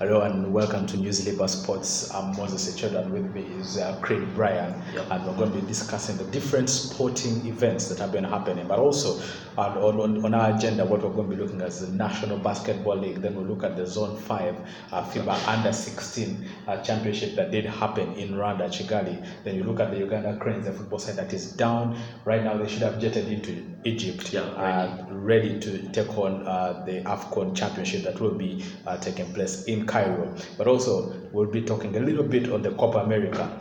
Hello and welcome to Newslibre Sports. I'm Moses Echodu, and with me is Craig Bryan, and we're going to be discussing the different sporting events that have been happening, but also on our agenda, what we're going to be looking at is the National Basketball League. Then we'll look at the Zone 5 FIBA Under 16 Championship that did happen in Rwanda, Kigali. Then you look at the Uganda Cranes, the football side that is down right now. They should have jetted into Egypt, ready to take on the AFCON Championship that will be taking place in Cairo. But also we'll be talking a little bit on the Copa America.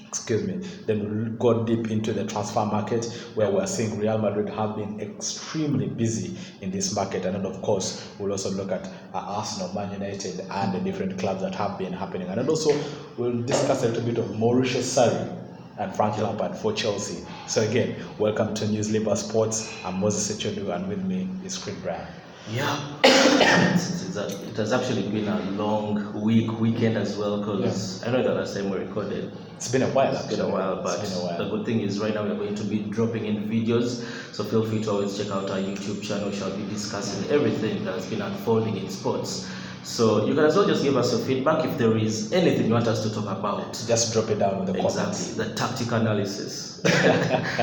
Excuse me. Then we'll go deep into the transfer market, where we're seeing Real Madrid have been extremely busy in this market, and then of course we'll also look at Arsenal, Man United, and the different clubs that have been happening, and then also we'll discuss a little bit of Mauricio Sarri and Frank Lampard for Chelsea. So again, welcome to Newslibre Sports. I'm Moses Echodu, and with me is Craig Bryan. Yeah, it has actually been a long weekend as well, because I know the last time we recorded. It's been a while. It's been a while, but the good thing is right now we're going to be dropping in videos. So feel free to always check out our YouTube channel. We shall be discussing everything that has been unfolding in sports. So you can as well just give us your feedback if there is anything you want us to talk about. Just drop it down in the comments. Exactly, the tactical analysis,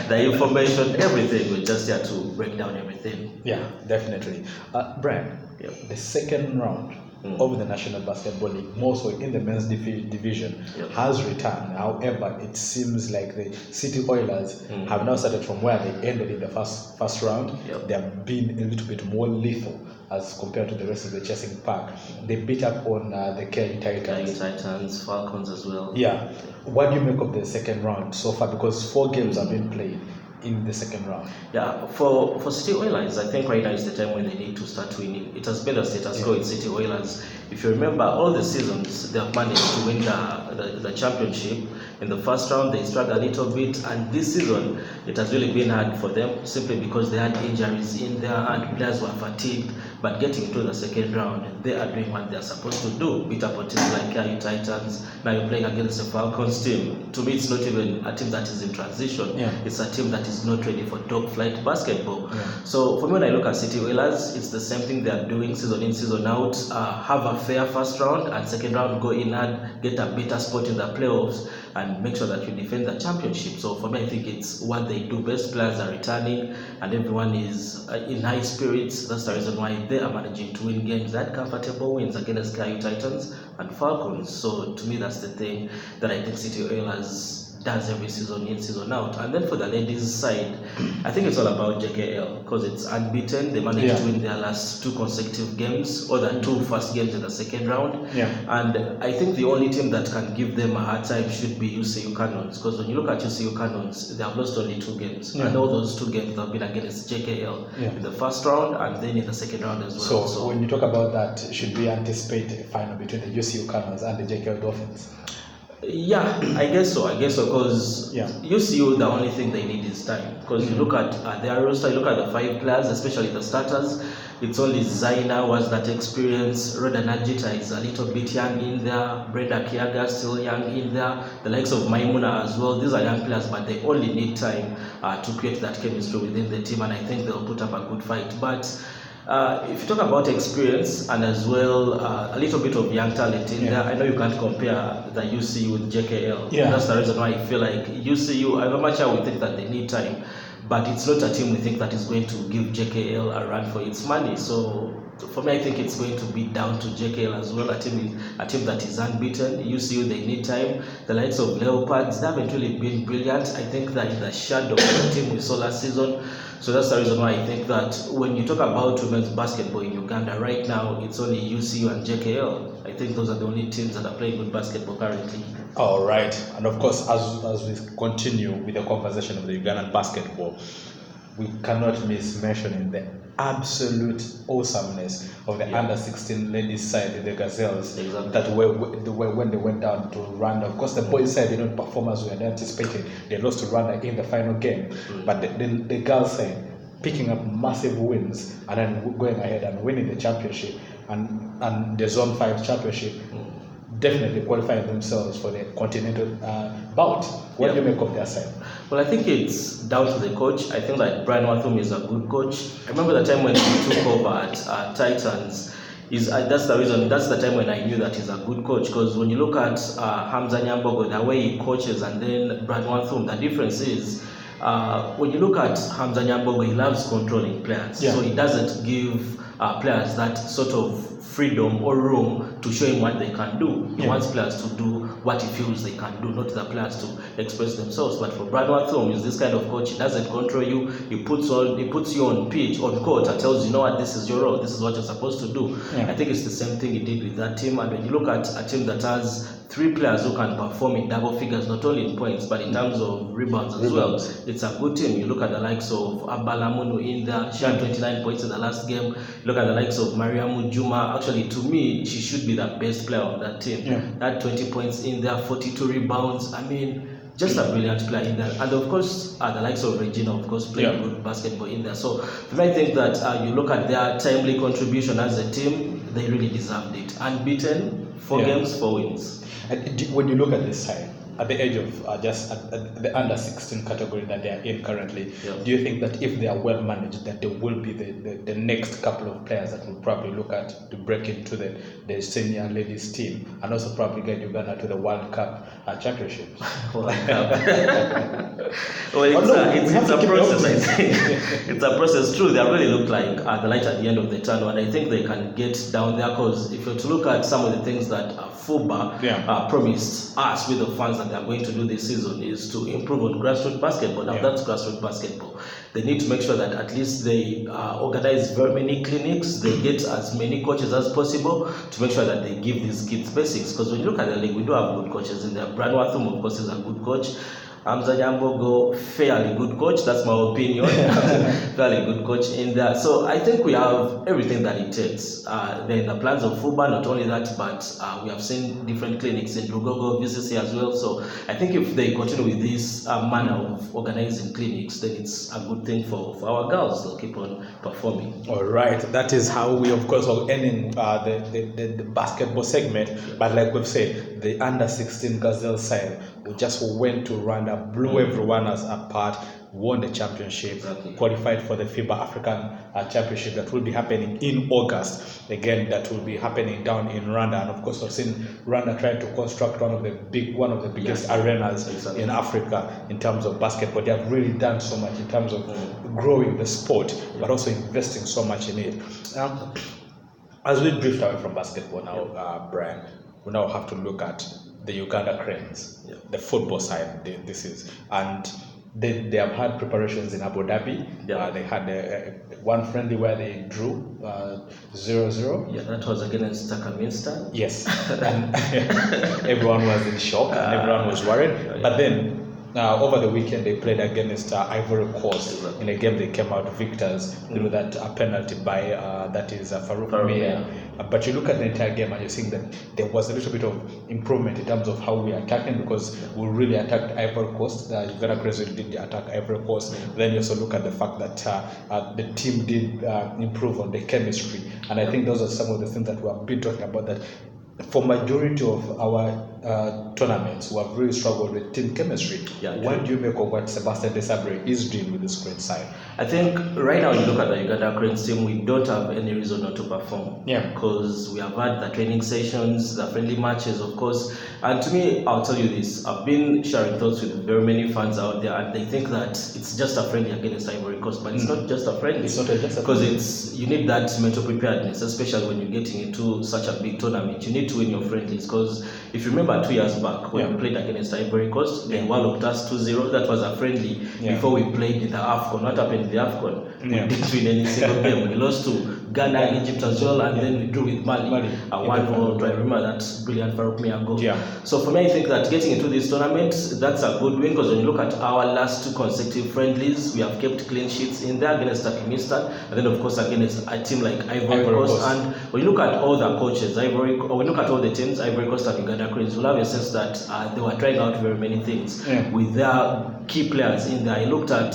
the information, everything. We're just here to break down everything. Yeah, definitely. Brian, the second round of the National Basketball League, more so in the men's division, has returned. However, it seems like the City Oilers have now started from where they ended in the first round. They have been a little bit more lethal as compared to the rest of the chasing pack. They beat up on the KU Titans, Falcons as well. Yeah. What do you make of the second round so far? Because 4 games have been played in the second round. Yeah, for City Oilers, I think right now is the time when they need to start winning. It has been a status quo in City Oilers. If you remember, all the seasons they have managed to win the championship. In the first round, they struggled a little bit, and this season it has really been hard for them, simply because they had injuries in there and players were fatigued. But getting into the second round, they are doing what they are supposed to do. Beat up on teams like KU Titans. Now you're playing against the Falcons team. To me, it's not even a team that is in transition. It's a team that is not ready for top flight basketball. So for me, when I look at City Oilers, it's the same thing they are doing season in, season out. Have a fair first round, and second round go in and get a better spot in the playoffs and make sure that you defend the championship. So for me, I think it's what they do best. Players are returning and everyone is in high spirits. That's the reason why they are managing to win games. That comfortable wins against KU Titans and Falcons. So to me, that's the thing that I think City Oilers does every season in, season out. And then for the ladies' side, I think it's all about JKL, because it's unbeaten. They managed to win their last 2 consecutive games, or the 2 first games in the second round. And I think the only team that can give them a hard time should be UCU Cannons, because when you look at UCU Cannons, they have lost only 2 games. And all those 2 games have been against JKL in the first round and then in the second round as well. So when you talk about that, should we anticipate a final between the UCU Cannons and the JKL Dolphins? Yeah, I guess so, because UCU, the only thing they need is time. Because you look at their roster, you look at the 5 players, especially the starters, it's only Zaina who has that experience. Roda Najita is a little bit young in there. Brenda Kiaga still young in there. The likes of Maimuna as well. These are young players, but they only need time to create that chemistry within the team, and I think they'll put up a good fight. But if you talk about experience and as well a little bit of young talent in there, I know you can't compare the UCU with JKL. That's the reason why I feel like UCU, I'm not sure we think that they need time, but it's not a team we think that is going to give JKL a run for its money. So for me, I think it's going to be down to JKL as well, a team that is unbeaten. UCU, they need time. The likes of Leopards, they haven't really been brilliant. I think that in the shadow of the team we saw last season. So that's the reason why I think that when you talk about women's basketball in Uganda right now, it's only UCU and JKL. I think those are the only teams that are playing good basketball currently. All right. And of course, as we continue with the conversation of the Ugandan basketball, we cannot miss mentioning the absolute awesomeness of the under 16 ladies side, the Gazelles, that were when they went down to Rwanda. Of course, the boys side didn't perform as we had anticipated. They lost to Rwanda in the final game, but the girls side picking up massive wins and then going ahead and winning the championship and the Zone 5 championship. Definitely qualifying themselves for the continental bout. What do you make of their side? Well, I think it's down to the coach. I think that Brian Watham is a good coach. I remember the time when he took over at Titans, that's the reason. That's the time when I knew that he's a good coach. Because when you look at Hamza Nyambogo, the way he coaches, and then Brad Wanthum, the difference is when you look at Hamza Nyambogo, he loves controlling players. So he doesn't give players that sort of freedom or room to show him what they can do. He wants players to do what he feels they can do, not the players to express themselves. But for Brad Wanthum, he's this kind of coach. He doesn't control you. He puts you on pitch, on court, and tells you, know what, this is your role. This is what you're supposed to do. I think it's the same thing he did with that team. And when you look at a team that has 3 players who can perform in double figures, not only in points, but in terms of rebounds as well, it's a good team. You look at the likes of Abalamunu in there, she had 29 points in the last game. Look at the likes of Mariamu Juma. Actually, to me, she should be the best player on that team. Had 20 points in there, 42 rebounds. I mean, just a brilliant player in there. And of course, the likes of Regina, of course, playing good basketball in there. So you might think that you look at their timely contribution as a team, they really deserved it. Unbeaten, 4 games, 4 wins. And when you look at this side, at the age of just at the under 16 category that they are in currently, do you think that if they are well managed, that they will be the next couple of players that will probably look at to break into the senior ladies team and also probably get Uganda to the World Cup championships? World Cup. Well, it's a process, I think. It's a process. True, they really look like the light at the end of the tunnel, and I think they can get down there, because if you're to look at some of the things that FUBA promised us with the funds that they are going to do this season is to improve on grassroots basketball. Now that's grassroots basketball. They need to make sure that at least they organize very many clinics, they get as many coaches as possible to make sure that they give these kids basics. Because when you look at the league, we do have good coaches in there. Brad Wanthum, of course, is a good coach. Hamza Nyambogo, fairly good coach, that's my opinion. Fairly good coach in there. So I think we have everything that it takes. Then the plans of FUBA, not only that, but we have seen different clinics in Lugogo, VCC as well. So I think if they continue with this manner of organizing clinics, then it's a good thing for our girls. They'll keep on performing. All right, that is how we, of course, are ending the basketball segment. But like we've said, the under 16 Gazelle side, we just went to Rwanda, blew everyone as apart, won the championship, qualified for the FIBA African Championship that will be happening in August. Again, that will be happening down in Rwanda. And of course, we've seen Rwanda trying to construct one of the biggest arenas in Africa in terms of basketball. They have really done so much in terms of growing the sport, but also investing so much in it. As we drift away from basketball now, Brian, we now have to look at the Uganda Cranes, the football side. This is, and they have had preparations in Abu Dhabi. They had one friendly where they drew 0-0. Yeah, that was against Turkmenistan. Yes, and everyone was in shock and everyone was worried. But then over the weekend they played against Ivory Coast. In a game they came out victors through that penalty by that is Farouk Mia. But you look at the entire game and you're seeing that there was a little bit of improvement in terms of how we are attacking, because we really attacked Ivory Coast. The Uganda Cranes did attack Ivory Coast. Then you also look at the fact that the team did improve on the chemistry, and I think those are some of the things that we have been talking about, that for majority of our tournaments, we have really struggled with team chemistry. What do you make of what Sebastian Desabre is doing with this great side? I think right now, when you look at the Uganda Cranes team, we don't have any reason not to perform. Because we have had the training sessions, the friendly matches, of course. And to me, I'll tell you this, I've been sharing thoughts with very many fans out there, and they think that it's just a friendly against Ivory Coast, but it's not just a friendly. It's not just a because you need that mental preparedness, especially when you're getting into such a big tournament. You need to win your friendlies, because if you remember 2 years back when we played against Ivory Coast, they walloped us 2-0. That was a friendly before we played in the AFCON. What happened in the AFCON? We didn't win any single game. We lost to Ghana, Egypt as well, and then we drew with Mali. A 1-0. I remember that brilliant Farouk Mia goal. So for me, I think that getting into this tournament, that's a good win, because when you look at our last 2 consecutive friendlies, we have kept clean sheets in there against Turkmenistan, and then of course against a team like Ivory Coast. And when you look at all the coaches, when you look at all the teams, Ivory Coast and Uganda Cranes, you'll have a sense that they were trying out very many things with their key players in there. I looked at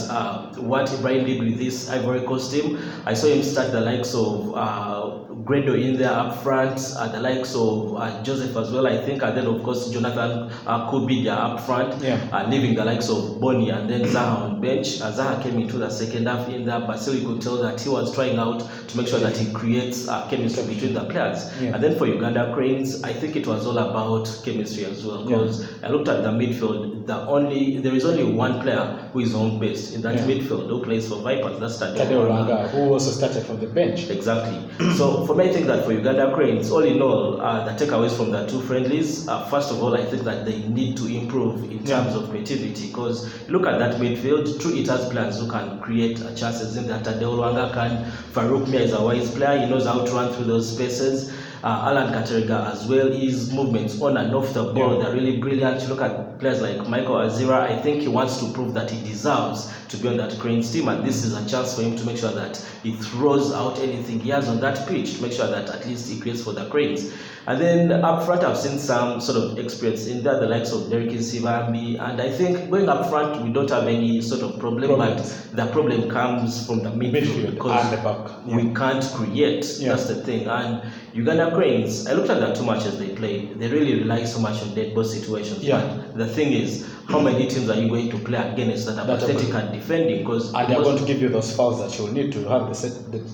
what Ibrahim did with this Ivory Coast team. I saw him start the likes of Gredo in there up front, the likes of Joseph as well, I think, and then of course Jonathan Kubidja up front, leaving the likes of Bonnie and then Zaha bench. Zaha came into the second half in there, but still you could tell that he was trying out to make sure that he creates chemistry between the players. Yeah. And then for Uganda Cranes, I think it was all about chemistry as well, because I looked at the midfield. There is only one player who is home based in that midfield who plays for Vipers. That's Tadeo Lwanga, who also started from the bench. Exactly. So for me, I think that for Uganda Cranes, all in all, the takeaways from the two friendlies, first of all, I think that they need to improve in terms of creativity, because look at that midfield. True, it has players who can create chances in that. Tadeo Lwanga can. Farouk Mia is a wise player. He knows how to run through those spaces. Alan Kateriga as well, his movements on and off the ball, they're really brilliant. You look at players like Michael Azira, I think he wants to prove that he deserves to be on that Cranes team, and this is a chance for him to make sure that he throws out anything he has on that pitch to make sure that at least he creates for the Cranes. And then up front, I've seen some sort of experience in there, the likes of Derek Sivambi, and I think going up front, we don't have any sort of problem, but the problem comes from the midfield because and the back. We can't create. That's the thing. And Uganda Cranes, I looked at the 2 matches they played. They really rely so much on dead ball situations. But the thing is, how many teams are you going to play against that are pathetic at defending? And they're going to give you those fouls that you'll need to have the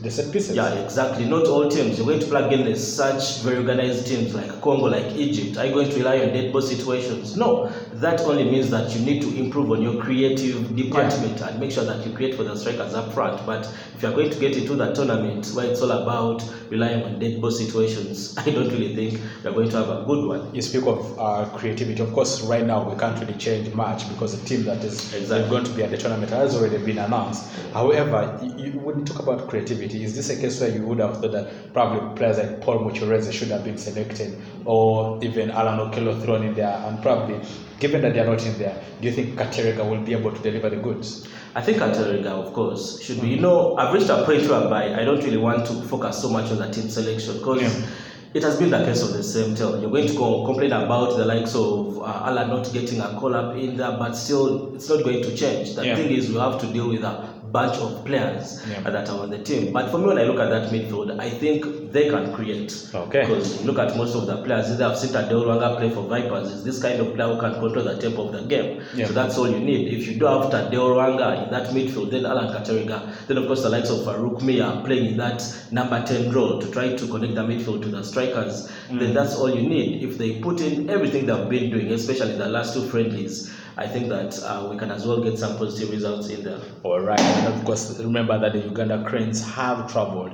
set pieces. Yeah, exactly. Not all teams. You're going to play against such very organized teams like Congo, like Egypt. Are you going to rely on dead ball situations? No. That only means that you need to improve on your creative department and make sure that you create for the strikers up front. But if you're going to get into the tournament where it's all about relying on dead ball situations, I don't really think you're going to have a good one. You speak of creativity. Of course, right now we can't really change much because the team that is going to be at the tournament has already been announced. However, when you talk about creativity, is this a case where you would have thought that probably players like Paul Muchureze should have been selected, or even Alan Okello thrown in there, and probably, given that they are not in there, do you think Kateriga will be able to deliver the goods? I think Kateriga, of course, should be. I've reached a point whereby I don't really want to focus so much on the team selection, because it has been the case of the same tale. You're going to go complain about the likes of Alan not getting a call-up in there, but still, it's not going to change. The thing is, we have to deal with a bunch of players that are on the team. But for me, when I look at that midfield, I think they can create. Because look at most of the players. Either I've seen Tadeo Lwanga play for Vipers. Is this kind of player who can control the tempo of the game. So that's all you need. If you do have Tadeo Lwanga in that midfield, then Alan Kateriga, then of course the likes of Farouk Mia playing in that number 10 role to try to connect the midfield to the strikers, then that's all you need. If they put in everything they've been doing, especially in the last two friendlies, I think that we can as well get some positive results in there. All right, and of course, remember that the Uganda Cranes have traveled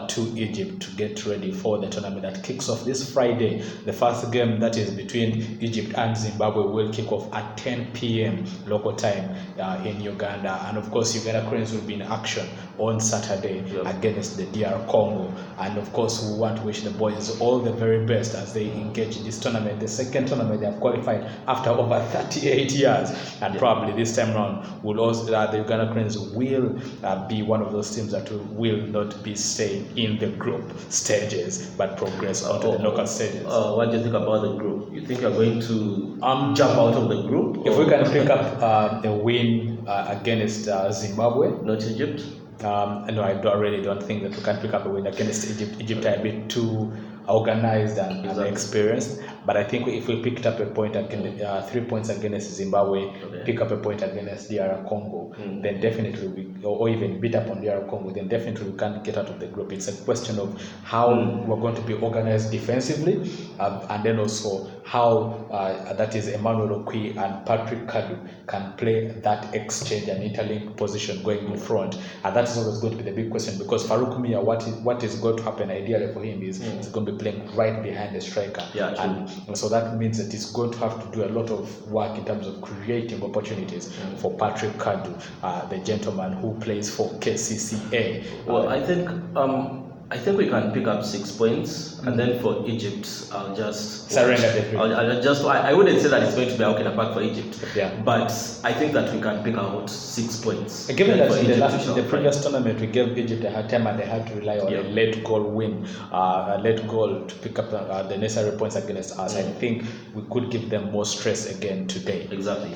to Egypt to get ready for the tournament that kicks off this Friday. The first game, that is between Egypt and Zimbabwe, will kick off at 10 p.m. local time in Uganda. And of course, Uganda Cranes will be in action on Saturday against the DR Congo. And of course, we want to wish the boys all the very best as they engage in this tournament, the second tournament they have qualified after over 38 years, and probably this time around will also the Uganda Cranes will be one of those teams that will not be staying in the group stages but progress onto the local stages. What do you think about the group? You think you're going to jump out of the group? If we can pick up a win against Zimbabwe, not Egypt. No, I really don't think that we can pick up a win against Egypt. Egypt are a bit too organized and experienced, but I think if we picked up a point against 3 points against Zimbabwe, pick up a point against DR Congo, then definitely or even beat up on DR Congo, then definitely we can't get out of the group. It's a question of how we're going to be organized defensively, and then also how that is Emmanuel Okwi and Patrick Kadu can play that exchange and interlink position going in front, and that is always going to be the big question, because Farouk Mia, what is going to happen ideally for him is he's going to be playing right behind the striker, and so that means that he's going to have to do a lot of work in terms of creating opportunities for Patrick Kadu, the gentleman who plays for KCCA. Well, I think we can pick up 6 points, and then for Egypt, I'll just surrender the three. I wouldn't say that it's going to be a walk in the park for Egypt, but I think that we can pick out 6 points. Given that in the previous tournament we gave Egypt a hard time and they had to rely on a late goal win, a late goal to pick up the necessary points against us, I think we could give them more stress again today. Exactly.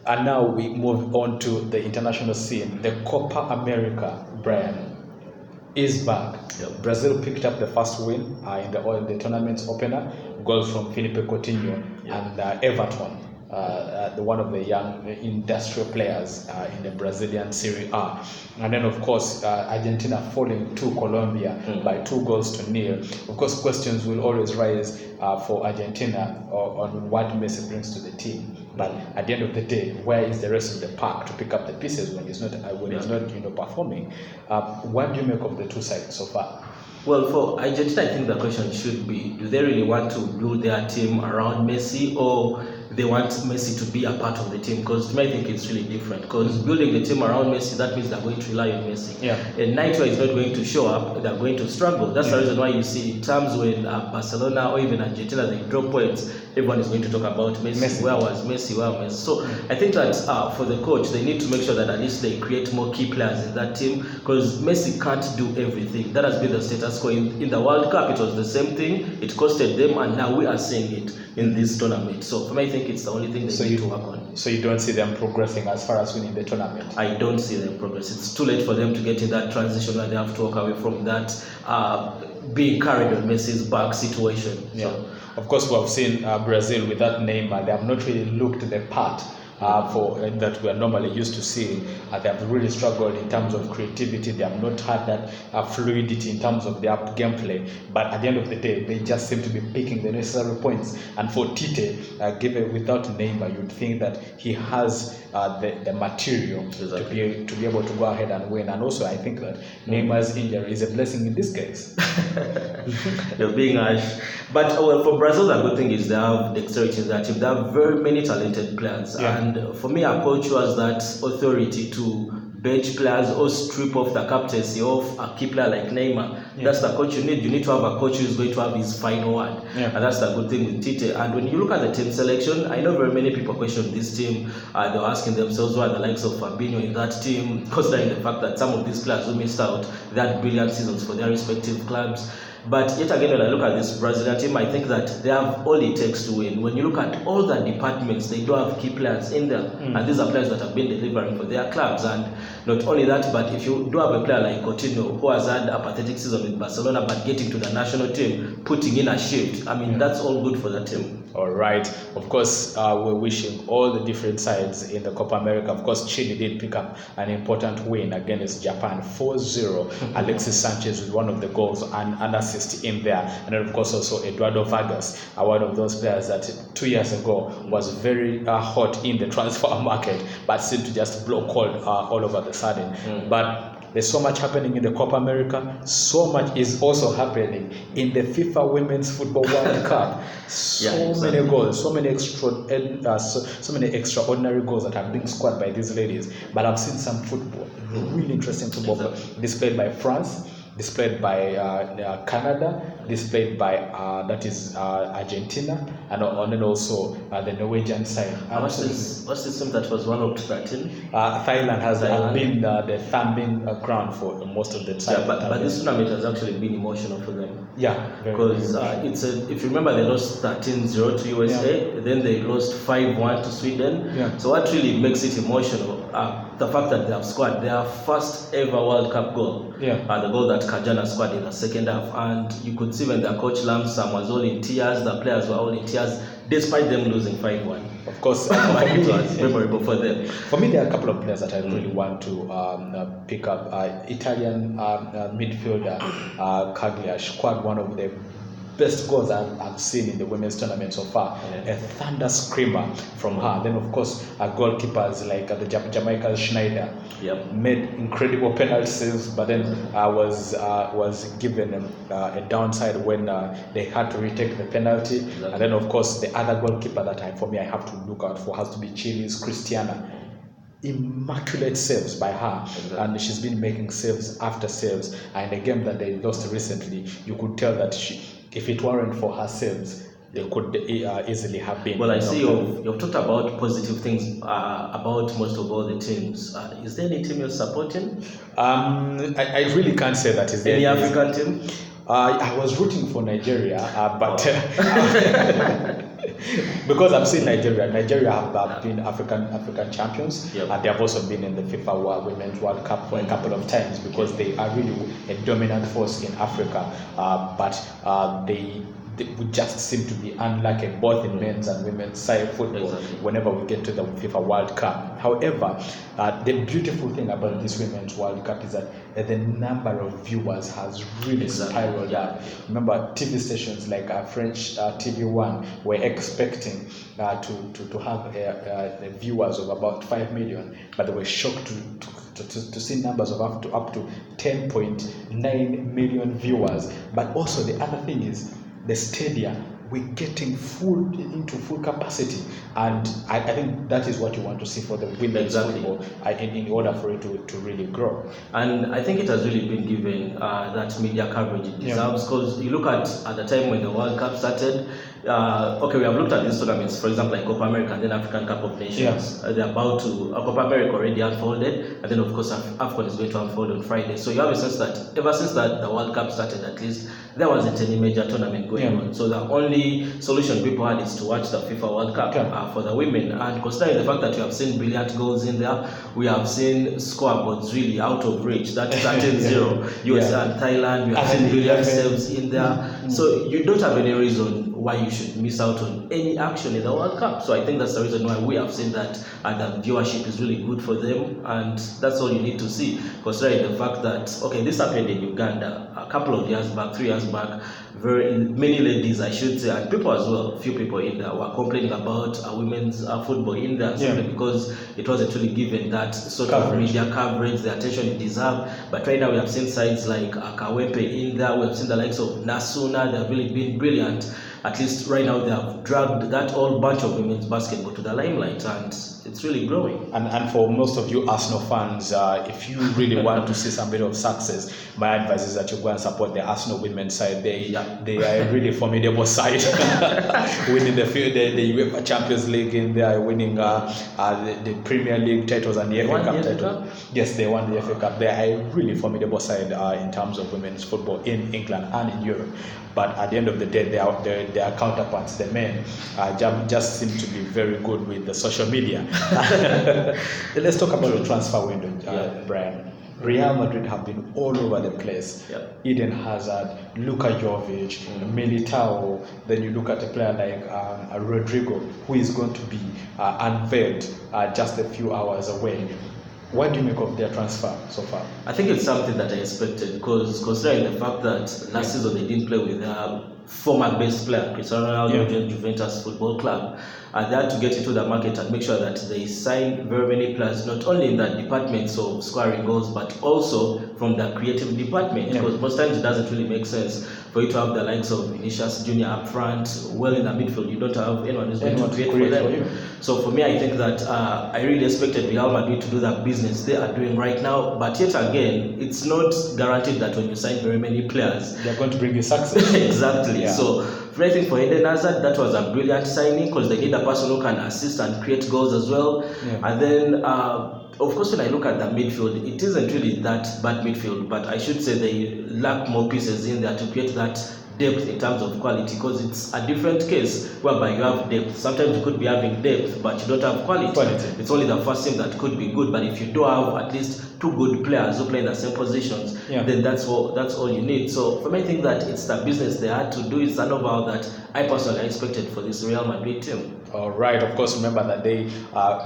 And now we move on to the international scene. The Copa America, Brian, is back. Brazil picked up the first win in the tournament's opener, goals from Felipe Coutinho and Everton one of the young industrial players in the Brazilian Serie A. And then, of course, Argentina falling to Colombia by 2-0. Of course, questions will always rise for Argentina on what Messi brings to the team. But at the end of the day, where is the rest of the pack to pick up the pieces when he's not performing? What do you make of the two sides so far? Well, for Argentina, I think the question should be: do they really want to build their team around Messi, or they want Messi to be a part of the team? Because to me, I think it's really different. Because building the team around Messi, that means they're going to rely on Messi. Yeah. And night where he's not going to show up, they're going to struggle. That's the reason why you see times when Barcelona or even Argentina, they drop points, everyone is going to talk about Messi. Where was Messi? Where was Messi? So I think that for the coach, they need to make sure that at least they create more key players in that team, because Messi can't do everything. That has been the status quo. In the World Cup, it was the same thing. It costed them, and now we are seeing it in this tournament. So for me, I think it's the only thing they need to work on. So you don't see them progressing as far as winning the tournament? I don't see them progress. It's too late for them to get in that transition where they have to walk away from that being carried on Messi's back situation. Yeah. So, of course, we have seen Brazil with that Neymar. They have not really looked the part that we are normally used to seeing. They have really struggled in terms of creativity. They have not had that fluidity in terms of their gameplay. But at the end of the day, they just seem to be picking the necessary points. And for Tite, given without Neymar, you'd think that he has the material to be able to go ahead and win. And also, I think that Neymar's injury is a blessing in disguise. You're being harsh. But for Brazil, the good thing is they have dexterity in that team. They have very many talented players. Yeah. And for me, a coach who has that authority to bench players or strip off the captaincy of a key player like Neymar. Yeah. That's the coach you need. You need to have a coach who is going to have his final word. Yeah. And that's the good thing with Tite. And when you look at the team selection, I know very many people question this team. They're asking themselves why the likes of Fabinho in that team, considering the fact that some of these players who missed out, they had brilliant seasons for their respective clubs. But yet again, when I look at this Brazilian team, I think that they have all it takes to win. When you look at all the departments, they do have key players in there. And these are players that have been delivering for their clubs. And not only that, but if you do have a player like Coutinho, who has had a pathetic season with Barcelona, but getting to the national team, putting in a shift, I mean, that's all good for the team. All right. Of course, we're wishing all the different sides in the Copa America. Of course, Chile did pick up an important win against Japan, 4-0. Alexis Sanchez with one of the goals and an assist in there. And then, of course, also Eduardo Vargas, one of those players that 2 years ago was very hot in the transfer market, but seemed to just blow cold all over the sudden. But there's so much happening in the Copa America. So much is also happening in the FIFA Women's Football World Cup. Many goals, so many extraordinary goals that are being scored by these ladies. But I've seen some football, really interesting football displayed by France, displayed by Canada, displayed by Argentina, and then also the Norwegian side. What's this team that was 1-13? Thailand has been the thumbing ground for most of the time. Yeah, but this tournament has actually been emotional for them. Yeah, because if you remember, they lost 13-0 to USA, then they lost 5-1 to Sweden. Yeah. So what really makes it emotional? The fact that they have scored their first ever World Cup goal. Yeah. The goal that Kajana scored in the second half, and you could see when the coach Lamsam was all in tears, the players were all in tears, despite them losing 5-1. Of course, it was memorable for them. For me, there are a couple of players that I really want to pick up. Italian midfielder Cagliari scored one of the best goals I've seen in the women's tournament so far. A thunder screamer from her. Then, of course, goalkeepers like the Jamaica's Schneider made incredible penalty saves, but then was given a downside when they had to retake the penalty. Exactly. And then, of course, the other goalkeeper that I have to look out for has to be Chile's Cristiana. Immaculate saves by her. Exactly. And she's been making saves after saves. And the game that they lost recently, you could tell that if it weren't for her saves, they could easily have been. Well, I see you've talked about positive things about most of all the teams. Is there any team you're supporting? I really can't say that. Is there any African team? I was rooting for Nigeria, but Because I've seen Nigeria. Nigeria have been African champions, Yep. and they have also been in the FIFA Women's World Cup for a couple of times because they are really a dominant force in Africa. But they would just seem to be unlucky both in men's and women's side football whenever we get to the FIFA World Cup. However, the beautiful thing about this Women's World Cup is that the number of viewers has really spiraled up. Remember, TV stations like French TV1 were expecting to have the viewers of about 5 million, but they were shocked to see numbers of up to 10.9 million viewers. But also the other thing is, the stadia, we're getting into full capacity, and I think that is what you want to see for the women's football in order for it to really grow. And I think it has really been given that media coverage it deserves, because you look at the time when the World Cup started. We have looked at these tournaments, for example, like Copa America and then African Cup of Nations. They're about to, Copa America already unfolded, and then of course AFCON is going to unfold on Friday. So you have a sense that ever since that the World Cup started, at least there wasn't any major tournament going on. So the only solution people had is to watch the FIFA World Cup for the women. And considering the fact that we have seen brilliant goals in there, we have seen scoreboards really out of reach. That 13-0 USA and Thailand. We have seen brilliant saves in there. So you don't have any reason why you should miss out on any action in the World Cup. So I think that's the reason why we have seen that the viewership is really good for them, and that's all you need to see, considering the fact that this happened in Uganda a couple of years back, 3 years back. Very many ladies, I should say, and people as well, few people in there were complaining about women's football in there simply because it wasn't really given that sort of media coverage, the attention it deserved. But right now we have seen sides like Kawepe in there, we have seen the likes of Nasuna. They have really been brilliant. At least right now they have dragged that whole bunch of women's basketball to the limelight, and it's really growing. And for most of you Arsenal fans, if you really want to see some bit of success, my advice is that you go and support the Arsenal women's side. They are a really formidable side, winning the UEFA Champions League in there, winning the Premier League titles and the FA Cup title. Yes, they won the FA Cup. They are a really formidable side in terms of women's football in England and in Europe. But at the end of the day, their counterparts, the men, just seem to be very good with the social media. Let's talk about the transfer window, Brian. Real Madrid have been all over the place. Eden Hazard, Luka Jovic, Militao. Then you look at a player like Rodrigo, who is going to be unveiled just a few hours away. What do you make of their transfer so far? I think it's something that I expected, because considering the fact that last season they didn't play with their former best player, Cristiano Ronaldo, Juventus Football Club, and they had to get into the market and make sure that they sign very many players, not only in the departments of scoring goals, but also from the creative department, because most times it doesn't really make sense for you to have the likes of Vinicius Junior up front, well in the midfield. You don't have anyone who's going to create for them. So for me, I think that I really expected Real Madrid to do that business they are doing right now, but yet again, it's not guaranteed that when you sign very many players, they're going to bring you success. Exactly. So I think for Eden Hazard, that was a brilliant signing, because they need a person who can assist and create goals as well. And then of course, when I look at the midfield, it isn't really that bad midfield, but I should say they lack more pieces in there to create that depth in terms of quality, because it's a different case whereby you have depth. Sometimes you could be having depth, but you don't have quality. It's only the first team that could be good, but if you do have at least two good players who play in the same positions, then that's all you need. So for me, I think that it's the business they had to do. It's an overhaul that I personally expected for this Real Madrid team. All right. Of course, remember that they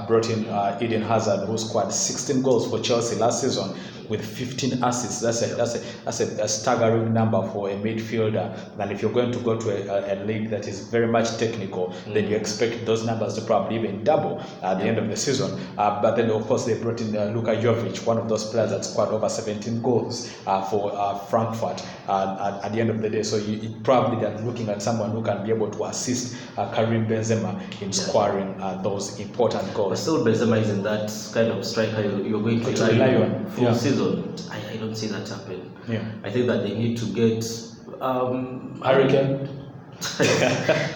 brought in Eden Hazard, who scored 16 goals for Chelsea last season with 15 assists. That's a staggering number for a midfielder. And if you're going to go to a league that is very much technical, then you expect those numbers to probably even double at the end of the season. But then, of course, they brought in Luka Jovic, one of those players that scored over 17 goals for Frankfurt at the end of the day. So you probably they're looking at someone who can be able to assist Karim Benzema in scoring those important goals. But still, Benzema isn't that kind of striker you're going to rely on full season. I don't see that happen. I think that they need to get Hurricane.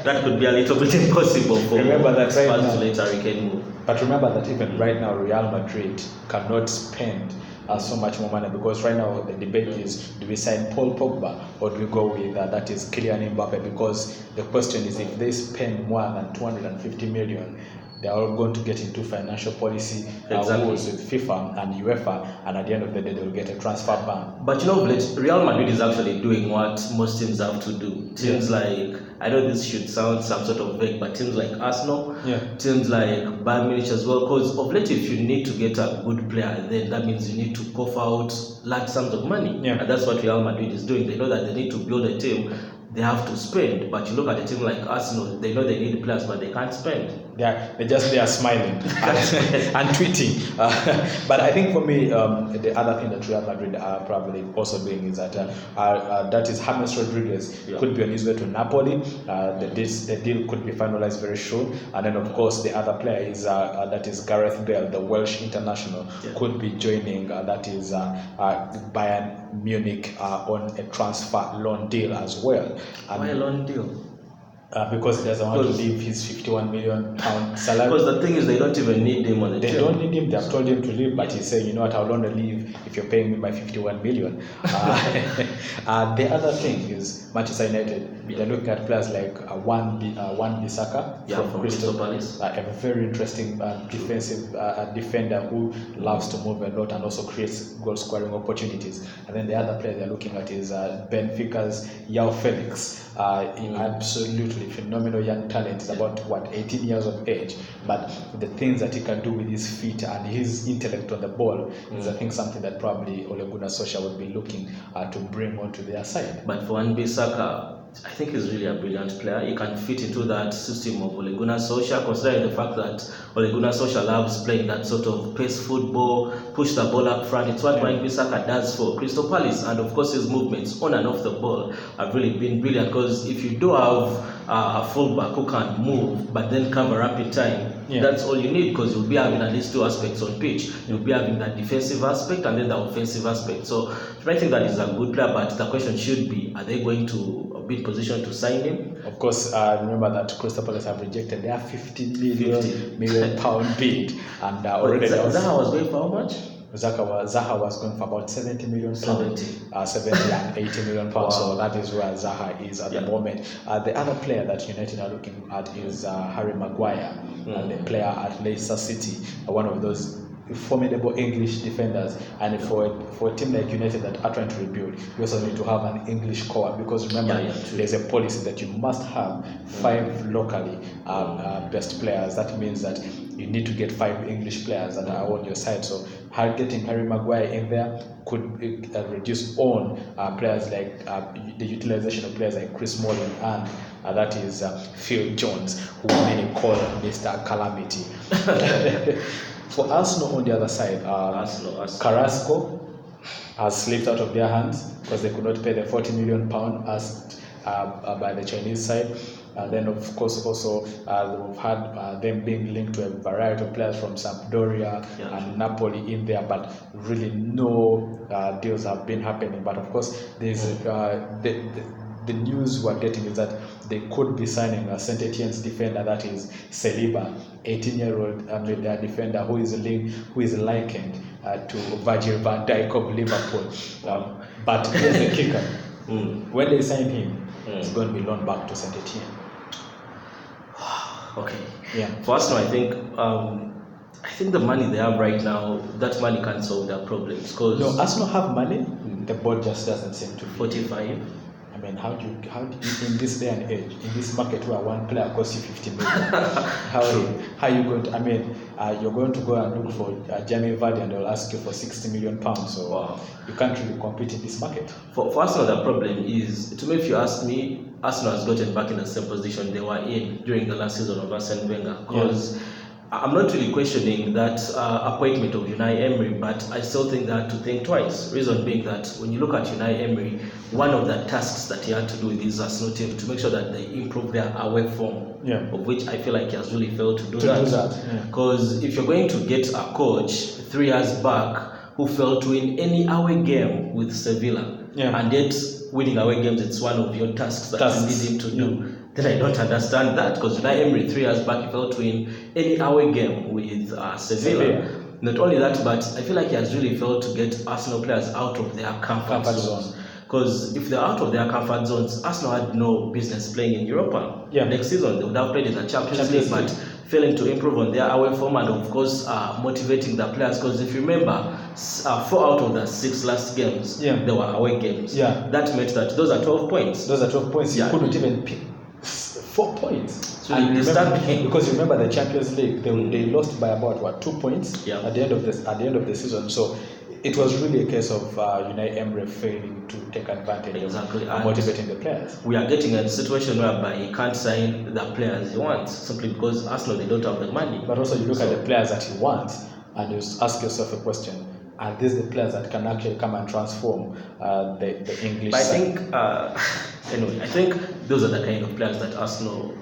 That could be a little bit impossible for remember that Spurs to let Hurricane move. But remember that even right now, Real Madrid cannot spend so much more money, because right now the debate is, do we sign Paul Pogba or do we go with that is Kylian Mbappe? Because the question is, if they spend more than 250 million, they are all going to get into financial policy wars with FIFA and UEFA, and at the end of the day, they will get a transfer ban. But you know, Real Madrid is actually doing what most teams have to do. Teams like, I know this should sound some sort of vague, but teams like Arsenal, teams like Bayern Munich as well, because of late, if you need to get a good player, then that means you need to cough out large sums of money. And that's what Real Madrid is doing. They know that they need to build a team, they have to spend. But you look at a team like Arsenal, they know they need players, but they can't spend. They are smiling and tweeting. But I think for me, the other thing that Real Madrid are probably also doing is that that is James Rodriguez could be on his way to Napoli. The deal could be finalized very soon. And then of course the other player is that is Gareth Bale, the Welsh international, could be joining that is Bayern Munich on a transfer loan deal as well. Why a loan deal? Because he doesn't want to leave his £51 million salary. Because the thing is, they don't even need him on the team. They don't need him. They have told him to leave, but he's saying, you know what, I'll only leave if you're paying me my 51 million. The other thing is Manchester United. They're looking at players like Wan Bissaka from Crystal Palace. A very interesting defensive defender who loves to move a lot and also creates goal scoring opportunities. And then the other player they're looking at is Benfica's João Felix. Absolutely phenomenal young talent. He's about 18 years of age, but the things that he can do with his feet and his intellect on the ball is, I think, something that probably Ole Gunnar Solskjaer would be looking to bring onto their side. But for Wan Bissaka, I think he's really a brilliant player. He can fit into that system of Ole Gunnar Solskjaer, considering the fact that Ole Gunnar Solskjaer loves playing that sort of pace football, push the ball up front. It's what Wan Bissaka does for Crystal Palace, and of course his movements on and off the ball have really been brilliant. Because if you do have a fullback who can move but then cover up in time, that's all you need, because you'll be having at least two aspects on pitch. You'll be having that defensive aspect and then the offensive aspect. So I think that is a good player, but the question should be, are they going to be in position to sign him? Of course, remember that Crystal Palace have rejected their £50 million bid, and already Zaha was going for how much? Zaha was going for about 70 million pounds, 70 and 80 million pounds. So that is where Zaha is at the moment. The other player that United are looking at is Harry Maguire, the player at Leicester City, one of those formidable English defenders. And for a team like United that are trying to rebuild, you also need to have an English core, because remember, there's a policy that you must have 5 locally best players. That means that you need to get 5 English players that are on your side. So getting Harry Maguire in there could reduce on players like the utilization of players like Chris Smalling and that is Phil Jones, who many call Mr. Calamity. For Arsenal on the other side, Carrasco has slipped out of their hands because they could not pay the £40 million asked by the Chinese side. And then, of course, also we've had them being linked to a variety of players from Sampdoria and Napoli in there, but really no deals have been happening. But of course, there's the news we're getting is that they could be signing a Saint Etienne's defender, that is Saliba, 18-year-old defender who is likened to Virgil van Dijk of Liverpool. But here's the kicker: when they sign him, he's going to be loaned back to Saint Etienne. Okay. Yeah. For Arsenal, I think the money they have right now, that money can't solve their problems. Because no, Arsenal have money. The board just doesn't seem to be. 45. I mean, how do you in this day and age, in this market where one player costs you 50 million, how are you going to? I mean, you're going to go and look for Jamie Vardy and they'll ask you for 60 million pounds. So you can't really compete in this market. For Arsenal, the problem is, to me, if you ask me, Arsenal has gotten back in the same position they were in during the last season of Arsene Wenger. Because I'm not really questioning that appointment of Unai Emery, but I still think that to think twice. Reason being that when you look at Unai Emery, one of the tasks that he had to do with his Arsenal team to make sure that they improve their away form, of which I feel like he has really failed to do that. Because if you're going to get a coach 3 years back who failed to win any away game with Sevilla, and yet winning away games, it's one of your tasks that you need him to do, then I don't understand that, because Unai Emery 3 years back he failed to win any away game with Sevilla. Not only that, but I feel like he has really failed to get Arsenal players out of their comfort zones. Because if they're out of their comfort zones, Arsenal had no business playing in Europa. Next season, they would have played in the Champions League, but failing to improve on their away form and, of course, motivating the players. Because if you remember, 4 out of the 6 last games, they were away games. That meant that those are 12 points. Those are 12 points. You couldn't even pick 4 points. So because you remember the Champions League, they lost by about what, 2 points at the end of the season. So it was really a case of Unai Emery failing to take advantage of motivating the players. We are getting a situation whereby he can't sign the players he wants simply because Arsenal, they don't have the money. But also you look at the players that he wants and you ask yourself a question: are these the players that can actually come and transform the English but side? I think those are the kind of players that Arsenal,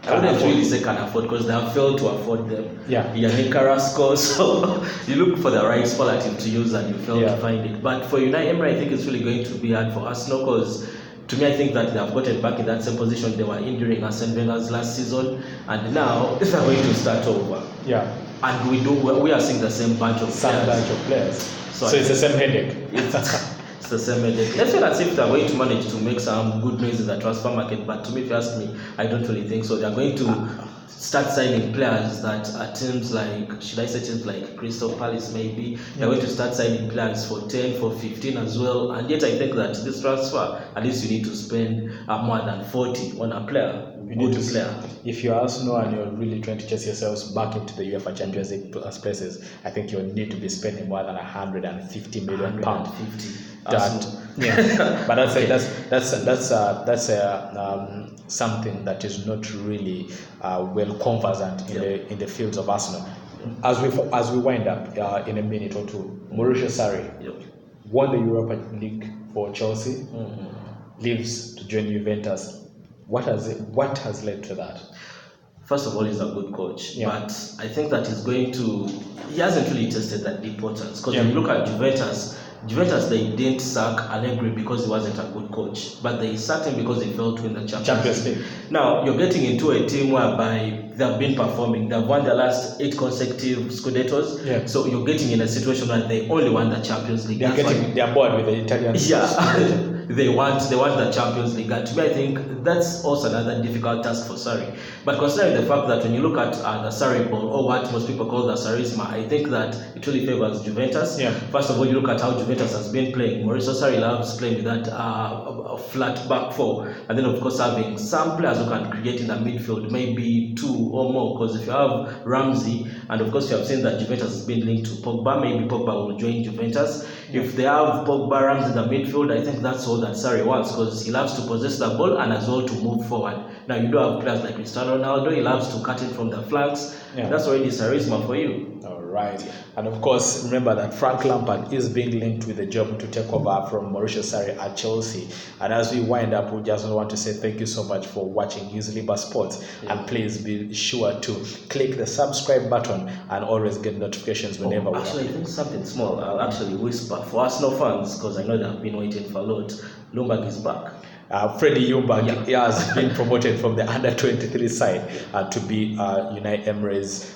I wouldn't really say can afford, because they have failed to afford them. Yannick Carrasco, so you look for the right superlative to use and you fail to find it. But for Unai Emery, I think it's really going to be hard for Arsenal, because to me, I think that they have gotten back in that same position they were in during Arsene Wenger's last season, and now they're going to start over. And we are seeing the same bunch of players. So it's the same headache. It's the same headache. Let's say that if they're going to manage to make some good noise in the transfer market, but to me, if you ask me, I don't really think so. They're going to start signing players that are teams like, should I say teams like Crystal Palace maybe, they're going to start signing players for 10, for 15 as well. And yet I think that this transfer, at least you need to spend more than 40 on a player. If you're Arsenal and you're really trying to chase yourselves back into the UEFA Champions League places, I think you need to be spending more than £150 million. But that's something that is not really well conversant in the fields of Arsenal. As we wind up in a minute or two, Mauricio Sarri won the Europa League for Chelsea, leaves to join Juventus. What has led to that? First of all, he's a good coach, but I think that he hasn't really tested that deep waters. Because when you look at Juventus, they didn't sack Allegri because he wasn't a good coach, but they sacked him because he failed to win the Champions League. Now, you're getting into a team whereby they've been performing. They've won their last 8 consecutive Scudettos. So you're getting in a situation where they only won the Champions League. They're bored with the Italians. They want the Champions League. And to me, I think that's also another difficult task for Sarri. But considering the fact that when you look at the Sarri ball, or what most people call the Sarrisma, I think that it really favors Juventus. First of all, you look at how Juventus has been playing. Mauricio Sarri loves playing with that flat back four, and then of course having some players who can create in the midfield, maybe 2 or more. Because if you have Ramsey, and of course you have seen that Juventus has been linked to Pogba, maybe Pogba will join Juventus. If they have Pogba, Ramsey in the midfield, I think that's all that Sarri wants, because he loves to possess the ball and as well to move forward. Now you do have players like Cristiano Ronaldo, he loves to cut in from the flanks. That's already Sarrisma for you. All right. And of course, remember that Frank Lampard is being linked with the job to take over from Mauricio Sarri at Chelsea. And as we wind up, we just want to say thank you so much for watching Newslibre Sports. And please be sure to click the subscribe button and always get notifications whenever we actually, I think something small. I'll actually whisper for Arsenal fans, because I know they have been waiting for a lot. Ljungberg is back. Freddie Ljungberg has been promoted from the under-23 side to be Unai Emery's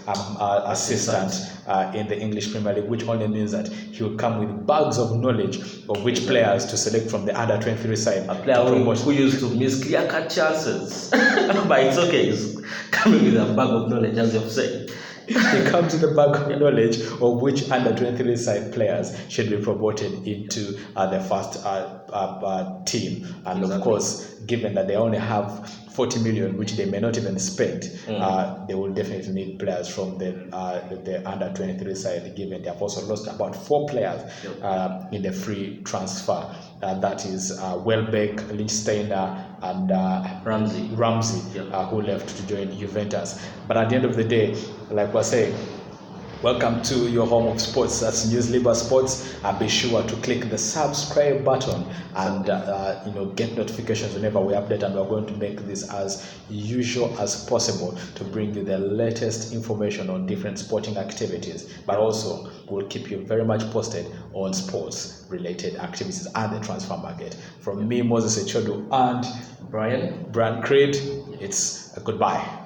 assistant in the English Premier League, which only means that he will come with bags of knowledge of which players to select from the under-23 side. A player who used to miss clear-cut chances. But it's okay, he's coming with a bag of knowledge, as you've said. He comes with a bag of knowledge of which under-23 side players should be promoted into the first team. And of course, given that they only have 40 million, which they may not even spend, they will definitely need players from the under-23 side, given they have also lost about 4 players in the free transfer. That is Welbeck, Lichtsteiner, and Ramsey, who left to join Juventus. But at the end of the day, like we're saying, welcome to your home of sports. That's Newslibre Sports. Be sure to click the subscribe button and get notifications whenever we update. And we're going to make this as usual as possible to bring you the latest information on different sporting activities. But also, we'll keep you very much posted on sports-related activities and the transfer market. From me, Moses Echodu, and Brian Creed, it's a goodbye.